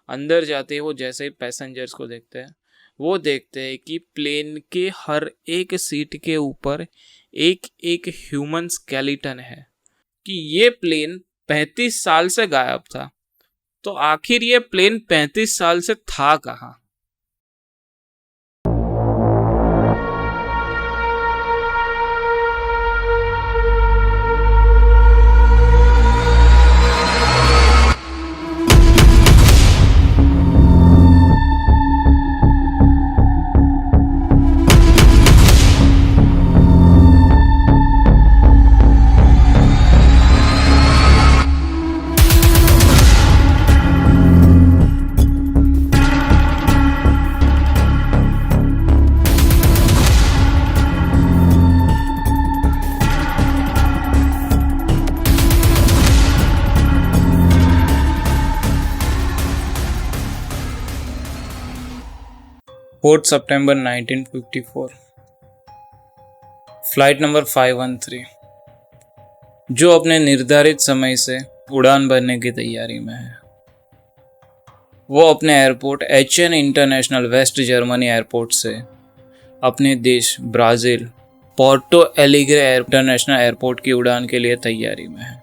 अंदर जाते ही वो जैसे ही पैसेंजर्स को देखते हैं, वो देखते हैं कि प्लेन के हर एक सीट के ऊपर एक एक ह्यूमन स्केलेटन है, कि ये प्लेन 35 साल से गायब था। तो आखिर ये प्लेन 35 साल से था कहाँ? September 4, 1954, फ्लाइट नंबर 513 जो अपने निर्धारित समय से उड़ान भरने की तैयारी में है, वो अपने airport HN international west Germany airport से अपने देश Brazil Porto Alegre international airport की उड़ान के लिए तैयारी में है।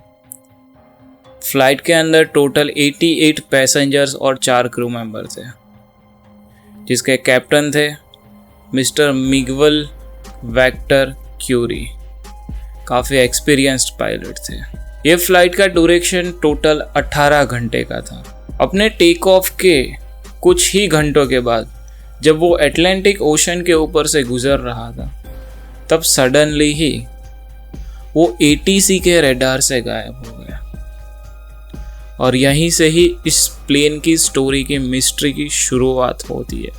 फ्लाइट के अंदर टोटल 88 पैसेंजर्स और 4 क्रू मेंबर थे, जिसके कैप्टन थे मिस्टर मिगुएल वेक्टर क्यूरी, काफ़ी एक्सपीरियंस्ड पायलट थे। ये फ्लाइट का ड्यूरेशन टोटल 18 घंटे का था। अपने टेक ऑफ के कुछ ही घंटों के बाद जब वो अटलांटिक ओशन के ऊपर से गुजर रहा था, तब सडनली ही वो ATC के रडार से गायब हो गया। और यहीं से ही इस प्लेन की स्टोरी की मिस्ट्री की शुरुआत होती है।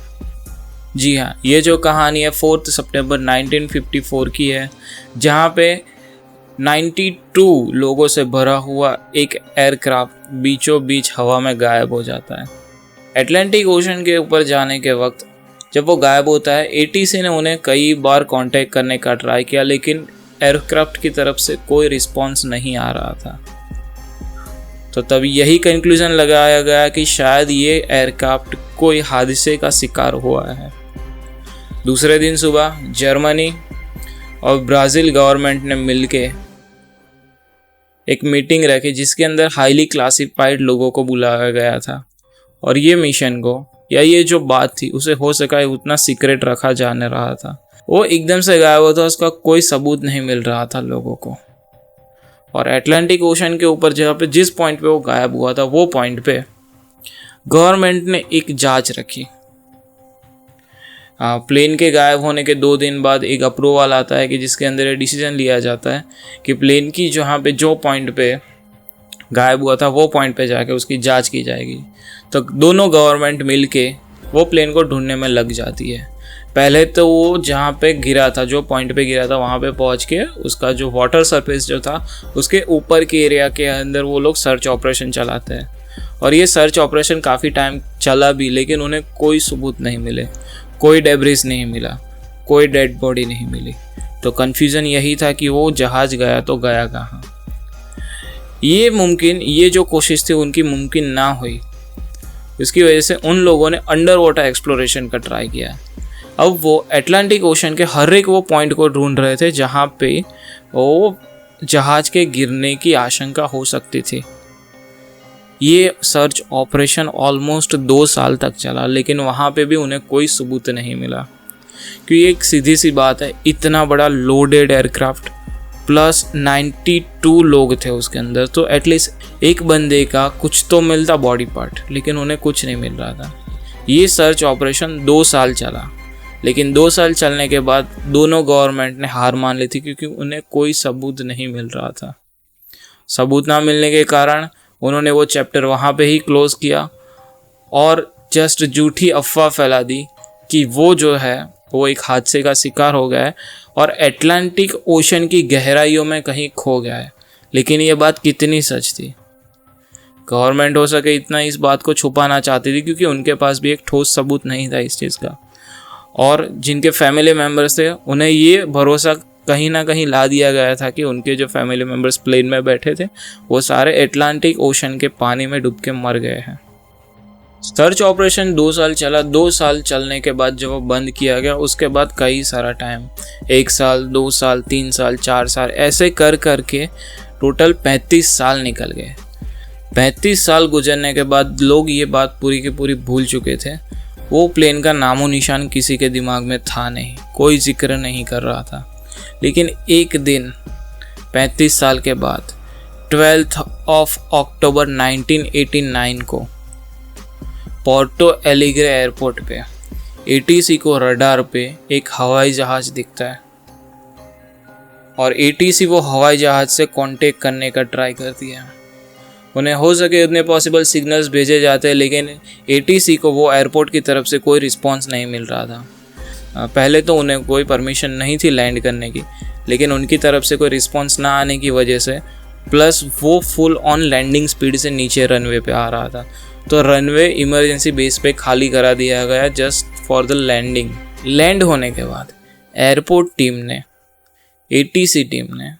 जी हाँ, ये जो कहानी है 4 सितंबर 1954 की है, जहाँ पे 92 लोगों से भरा हुआ एक एयरक्राफ्ट बीचों बीच हवा में गायब हो जाता है। अटलांटिक ओशन के ऊपर जाने के वक्त जब वो गायब होता है, ATC ने उन्हें कई बार कांटेक्ट करने का ट्राई किया, लेकिन एयरक्राफ्ट की तरफ से कोई रिस्पॉन्स नहीं आ रहा था। तो तब यही कंक्लूजन लगाया गया कि शायद ये एयरक्राफ्ट कोई हादसे का शिकार हुआ है। दूसरे दिन सुबह जर्मनी और ब्राज़ील गवर्नमेंट ने मिलके एक मीटिंग रखी, जिसके अंदर हाईली क्लासिफाइड लोगों को बुलाया गया था, और ये मिशन को या ये जो बात थी उसे हो सका उतना सीक्रेट रखा जाने रहा था। वो एकदम से गायब होता, उसका कोई सबूत नहीं मिल रहा था लोगों को। और अटलांटिक ओशन के ऊपर जहाँ पे जिस पॉइंट पे वो गायब हुआ था, वो पॉइंट पे गवर्नमेंट ने एक जांच रखी। प्लेन के गायब होने के 2 दिन बाद एक अप्रूवल आता है कि जिसके अंदर ये डिसीजन लिया जाता है कि प्लेन की जहाँ पे जो पॉइंट पे गायब हुआ था वो पॉइंट पे जाके उसकी जांच की जाएगी। तो दोनों गवर्नमेंट मिलके वो प्लेन को ढूंढने में लग जाती है। पहले तो वो जहाँ पे गिरा था, जो पॉइंट पे गिरा था, वहाँ पे पहुँच के उसका जो वाटर सरफेस जो था उसके ऊपर के एरिया के अंदर वो लोग सर्च ऑपरेशन चलाते हैं। और ये सर्च ऑपरेशन काफ़ी टाइम चला भी, लेकिन उन्हें कोई सबूत नहीं मिले, कोई डेब्रिस नहीं मिला, कोई डेड बॉडी नहीं मिली। तो कन्फ्यूज़न यही था कि वो जहाज़ गया तो गया कहाँ। ये जो कोशिश थी उनकी मुमकिन ना हुई, इसकी वजह से उन लोगों ने अंडर वाटर एक्सप्लोरेशन का ट्राई किया। अब वो अटलांटिक ओशन के हर एक वो पॉइंट को ढूंढ रहे थे जहाँ पे वो जहाज़ के गिरने की आशंका हो सकती थी। ये सर्च ऑपरेशन ऑलमोस्ट 2 साल तक चला, लेकिन वहाँ पे भी उन्हें कोई सबूत नहीं मिला। क्योंकि एक सीधी सी बात है, इतना बड़ा लोडेड एयरक्राफ्ट प्लस 92 लोग थे उसके अंदर, तो एटलीस्ट एक बंदे का कुछ तो मिलता बॉडी पार्ट, लेकिन उन्हें कुछ नहीं मिल रहा था। ये सर्च ऑपरेशन 2 साल चला, लेकिन 2 साल चलने के बाद दोनों गवर्नमेंट ने हार मान ली थी, क्योंकि उन्हें कोई सबूत नहीं मिल रहा था। सबूत ना मिलने के कारण उन्होंने वो चैप्टर वहाँ पे ही क्लोज़ किया और जस्ट झूठी अफवाह फैला दी कि वो जो है वो एक हादसे का शिकार हो गया है और अटलांटिक ओशन की गहराइयों में कहीं खो गया है। लेकिन ये बात कितनी सच थी? गवर्नमेंट हो सके इतना इस बात को छुपाना चाहती थी, क्योंकि उनके पास भी एक ठोस सबूत नहीं था इस चीज़ का। और जिनके फैमिली मेम्बर्स थे उन्हें ये भरोसा कहीं ना कहीं ला दिया गया था कि उनके जो फैमिली मेम्बर्स प्लेन में बैठे थे वो सारे अटलांटिक ओशन के पानी में डूब के मर गए हैं। सर्च ऑपरेशन 2 साल चला। 2 साल चलने के बाद जब वो बंद किया गया, उसके बाद कई सारा टाइम, 1 साल, 2 साल, 3 साल, 4 साल, ऐसे कर कर के टोटल 35 साल निकल गए। 35 साल गुजरने के बाद लोग ये बात पूरी की पूरी भूल चुके थे। वो प्लेन का नामो निशान किसी के दिमाग में था नहीं, कोई जिक्र नहीं कर रहा था। लेकिन एक दिन 35 साल के बाद 12 अक्टूबर 1989 को पोर्टो एलिग्रे एयरपोर्ट पे एटीसी को रडार पे एक हवाई जहाज़ दिखता है और एटीसी वो हवाई जहाज़ से कांटेक्ट करने का ट्राई करती है। उन्हें हो सके उतने पॉसिबल सिग्नल्स भेजे जाते हैं, लेकिन एटीसी को वो एयरपोर्ट की तरफ से कोई रिस्पांस नहीं मिल रहा था। पहले तो उन्हें कोई परमिशन नहीं थी लैंड करने की, लेकिन उनकी तरफ से कोई रिस्पांस ना आने की वजह से, प्लस वो फुल ऑन लैंडिंग स्पीड से नीचे रनवे पे आ रहा था, तो रनवे इमरजेंसी बेस पे खाली करा दिया गया just for the landing. Land होने के बाद एयरपोर्ट टीम ने, एटीसी टीम ने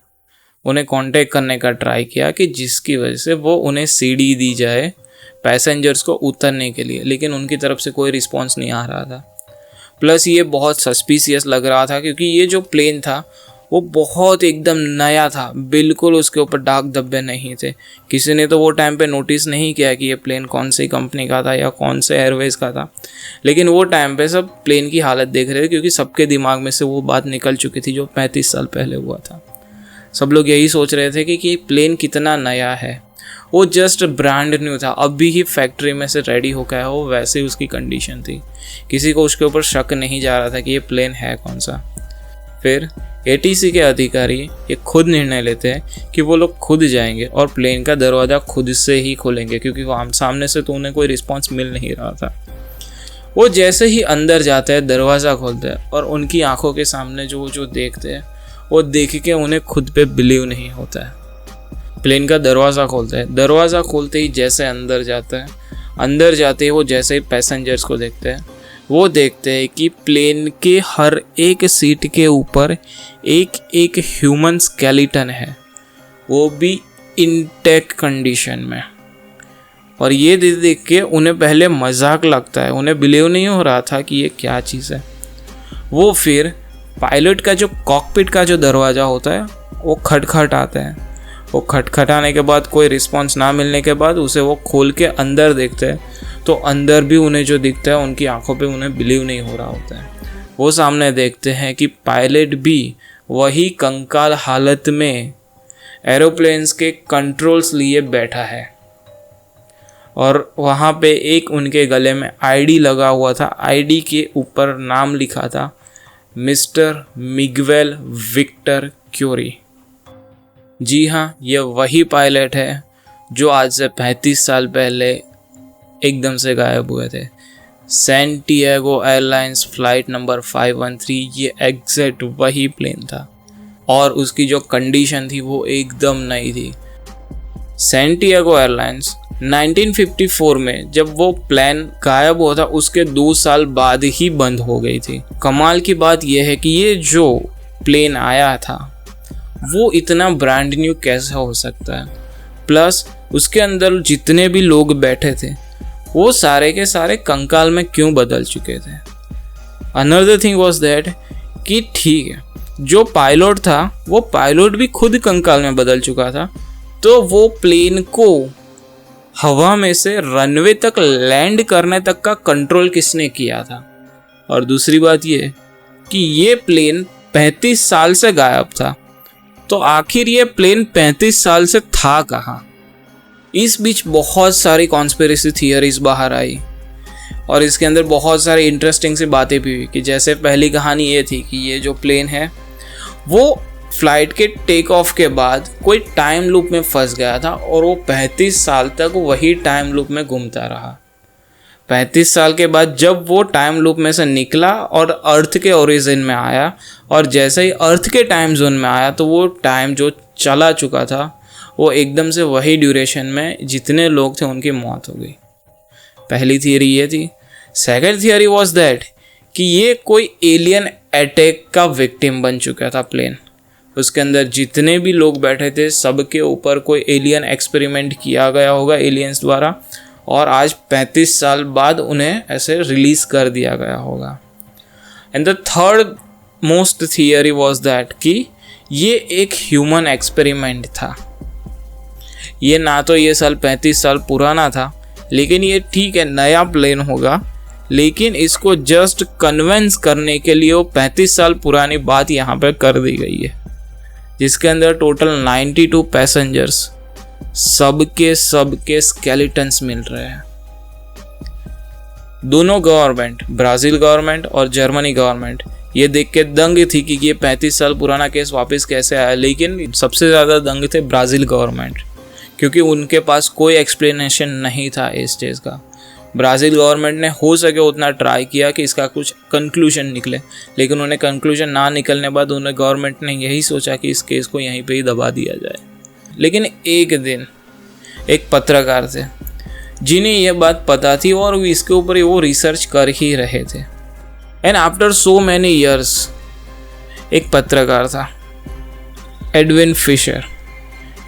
उन्हें कांटेक्ट करने का ट्राई किया कि जिसकी वजह से वो उन्हें सीढ़ी दी जाए पैसेंजर्स को उतरने के लिए, लेकिन उनकी तरफ से कोई रिस्पांस नहीं आ रहा था। प्लस ये बहुत सस्पिशियस लग रहा था क्योंकि ये जो प्लेन था वो बहुत एकदम नया था, बिल्कुल उसके ऊपर दाग धब्बे नहीं थे। किसी ने तो वो टाइम पे नोटिस नहीं किया कि ये प्लेन कौन सी कंपनी का था या कौन से एयरवेज़ का था, लेकिन वो टाइम पे सब प्लेन की हालत देख रहे थे क्योंकि सबके दिमाग में से वो बात निकल चुकी थी जो 35 साल पहले हुआ था। सब लोग यही सोच रहे थे कि प्लेन कितना नया है, वो जस्ट ब्रांड न्यू था, अभी ही फैक्ट्री में से रेडी होकर हो, वैसे ही उसकी कंडीशन थी। किसी को उसके ऊपर शक नहीं जा रहा था कि ये प्लेन है कौन सा। फिर एटीसी के अधिकारी ये खुद निर्णय लेते हैं कि वो लोग खुद जाएंगे और प्लेन का दरवाज़ा खुद से ही खोलेंगे, क्योंकि वहाँ सामने से तो उन्हें कोई रिस्पांस मिल नहीं रहा था। वो जैसे ही अंदर जाते हैं, दरवाज़ा खोलते हैं और उनकी आंखों के सामने जो देखते हैं वो देख के उन्हें खुद पे बिलीव नहीं होता है। प्लेन का दरवाज़ा खोलते हैं, दरवाज़ा खोलते ही जैसे अंदर जाता है, अंदर जाते ही वो जैसे ही पैसेंजर्स को देखते हैं, वो देखते हैं कि प्लेन के हर एक सीट के ऊपर एक एक ह्यूमन स्केलेटन है, वो भी इंटैक्ट कंडीशन में। और ये देख के उन्हें पहले मजाक लगता है, उन्हें बिलीव नहीं हो रहा था कि ये क्या चीज़ है। वो फिर पायलट का जो कॉकपिट का जो दरवाज़ा होता है वो खटखटाते हैं। वो खटखटाने के बाद कोई रिस्पांस ना मिलने के बाद उसे वो खोल के अंदर देखते हैं, तो अंदर भी उन्हें जो दिखता है उनकी आंखों पे उन्हें बिलीव नहीं हो रहा होता है। वो सामने देखते हैं कि पायलट भी वही कंकाल हालत में एरोप्लेन्स के कंट्रोल्स लिए बैठा है और वहाँ पे एक उनके गले में आईडी लगा हुआ था। आईडी के ऊपर नाम लिखा था मिस्टर मिगुएल विक्टर क्यूरी। जी हाँ, ये वही पायलट है जो आज से 35 साल पहले एकदम से गायब हुए थे। सैंटियागो एयरलाइंस फ्लाइट नंबर 513, ये एग्जैक्ट वही प्लेन था और उसकी जो कंडीशन थी वो एकदम नई थी। सैंटियागो एयरलाइंस 1954 में जब वो प्लेन गायब हुआ था उसके 2 साल बाद ही बंद हो गई थी। कमाल की बात यह है कि ये जो प्लेन आया था वो इतना ब्रांड न्यू कैसे हो सकता है, प्लस उसके अंदर जितने भी लोग बैठे थे वो सारे के सारे कंकाल में क्यों बदल चुके थे। अनदर थिंग वॉज दैट कि ठीक है, जो पायलट था वो पायलट भी खुद कंकाल में बदल चुका था, तो वो प्लेन को हवा में से रनवे तक लैंड करने तक का कंट्रोल किसने किया था। और दूसरी बात ये कि ये प्लेन 35 साल से गायब था, तो आखिर ये प्लेन 35 साल से था कहाँ। इस बीच बहुत सारी कॉन्स्पिरेसी थियरीज बाहर आई और इसके अंदर बहुत सारी इंटरेस्टिंग सी बातें भी हुई कि जैसे पहली कहानी ये थी कि ये जो प्लेन है वो फ्लाइट के टेक ऑफ के बाद कोई टाइम लूप में फंस गया था और वो 35 साल तक वही टाइम लूप में घूमता रहा। 35 साल के बाद जब वो टाइम लूप में से निकला और अर्थ के ओरिजिन में आया और जैसे ही अर्थ के टाइम जोन में आया तो वो टाइम जो चला चुका था वो एकदम से वही ड्यूरेशन में जितने लोग थे उनकी मौत हो गई। पहली थियरी ये थी। सेकंड थियरी वाज दैट कि ये कोई एलियन अटैक का विक्टिम बन चुका था प्लेन। उसके अंदर जितने भी लोग बैठे थे सबके ऊपर कोई एलियन एक्सपेरिमेंट किया गया होगा एलियंस द्वारा और आज 35 साल बाद उन्हें ऐसे रिलीज कर दिया गया होगा। And the third most theory was that कि ये एक ह्यूमन एक्सपेरिमेंट था। ये ना तो ये साल 35 साल पुराना था, लेकिन ये ठीक है नया प्लेन होगा, लेकिन इसको जस्ट कन्विंस करने के लिए वो 35 साल पुरानी बात यहाँ पे कर दी गई है, जिसके अंदर टोटल 92 पैसेंजर्स सबके स्केलेटन्स मिल रहे हैं। दोनों गवर्नमेंट, ब्राज़ील गवर्नमेंट और जर्मनी गवर्नमेंट, ये देख के दंग थी कि ये 35 साल पुराना केस वापस कैसे आया। लेकिन सबसे ज़्यादा दंग थे ब्राज़ील गवर्नमेंट, क्योंकि उनके पास कोई एक्सप्लेनेशन नहीं था इस चीज़ का। ब्राज़ील गवर्नमेंट ने हो सके उतना ट्राई किया कि इसका कुछ कंक्लूजन निकले, लेकिन उन्हें कंक्लूजन ना निकलने बाद उन्हें गवर्नमेंट ने यही सोचा कि इस केस को यहीं पे ही दबा दिया जाए। लेकिन एक दिन एक पत्रकार थे जिन्हें यह बात पता थी और इसके ऊपर वो रिसर्च कर ही रहे थे। And after so many years एक पत्रकार था एडविन फिशर।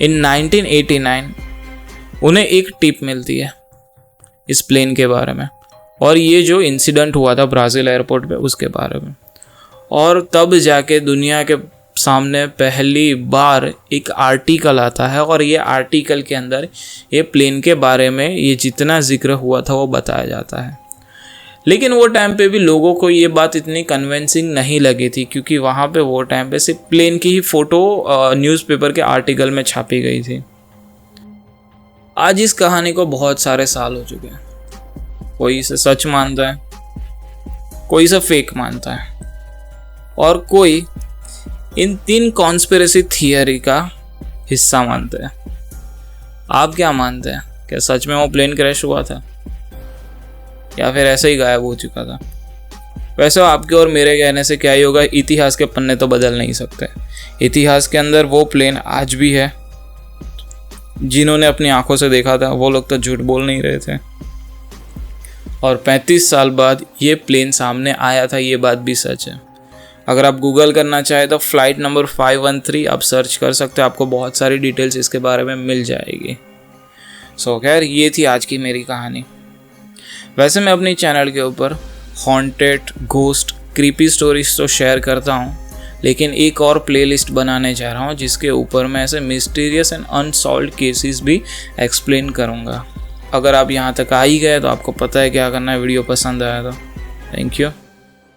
इन 1989 उन्हें एक टिप मिलती है इस प्लेन के बारे में, और ये जो इंसिडेंट हुआ था ब्राज़ील एयरपोर्ट पे उसके बारे में। और तब जाके दुनिया के सामने पहली बार एक आर्टिकल आता है, और ये आर्टिकल के अंदर ये प्लेन के बारे में ये जितना जिक्र हुआ था वो बताया जाता है। लेकिन वो टाइम पे भी लोगों को ये बात इतनी कन्विंसिंग नहीं लगी थी, क्योंकि वहाँ पे वो टाइम पे सिर्फ प्लेन की ही फ़ोटो न्यूज़पेपर के आर्टिकल में छापी गई थी। आज इस कहानी को बहुत सारे साल हो चुके हैं। कोई इसे सच मानता है, कोई इसे फेक मानता है, और कोई इन 3 कॉन्स्पिरेसी थियरी का हिस्सा मानते हैं। आप क्या मानते हैं? क्या सच में वो प्लेन क्रैश हुआ था, या फिर ऐसे ही गायब हो चुका था? वैसे आपके और मेरे कहने से क्या ही होगा, इतिहास के पन्ने तो बदल नहीं सकते। इतिहास के अंदर वो प्लेन आज भी है। जिन्होंने अपनी आंखों से देखा था वो लोग तो झूठ बोल नहीं रहे थे, और 35 साल बाद ये प्लेन सामने आया था, ये बात भी सच है। अगर आप गूगल करना चाहें तो फ्लाइट नंबर 513 आप सर्च कर सकते हो, आपको बहुत सारी डिटेल्स इसके बारे में मिल जाएगी। सो खैर, ये थी आज की मेरी कहानी। वैसे मैं अपनी चैनल के ऊपर हॉन्टेड, घोस्ट, क्रीपी स्टोरीज तो शेयर करता हूँ, लेकिन एक और प्लेलिस्ट बनाने जा रहा हूँ जिसके ऊपर मैं ऐसे मिस्टीरियस एंड अनसॉल्व्ड केसेस भी एक्सप्लेन करूँगा। अगर आप यहाँ तक आ ही गए तो आपको पता है क्या करना है। वीडियो पसंद आया तो थैंक यू।